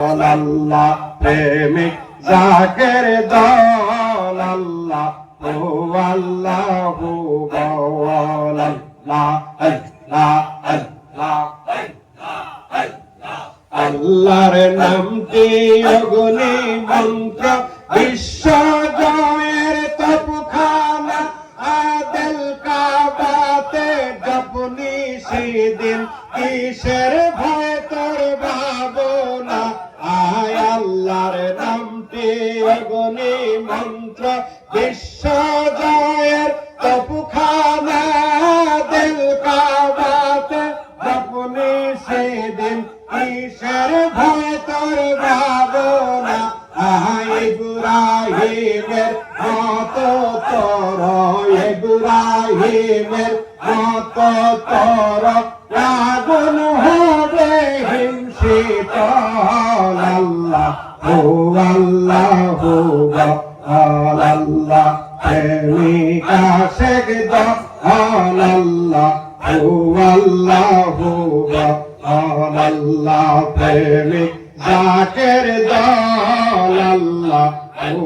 আল্লাহ প্রেমিক জাকের দল আল্লাহ ও আল্লাহু আল্লাহ আল্লাহ আল্লাহ আল্লাহর নামটি অগ্নি মন্ত্র বিশ্ব জয়ের তপখানা আদেল কাবাতে জপনি সেদিন কিসের ভয় তোর ভাবনা আয় আল্লাহর নামটি অগ্নি মন্ত্র বিশ্ব জয়ের তপখানা আদেল কাবাতে জপনি সেদিন কিসের ভয় তোর ভাবনা আয় ইব্রাহিমের মতো তোর ইব্রাহিমের মতো তোর আগুন হবে হিংসিত আল্লাহ ও আল্লাহ আল্লাহ প্রেমিক আশেক আল্লাহ ও আল্লাহ আল্লাহ প্রেমিক জাকের দল আল্লাহ ও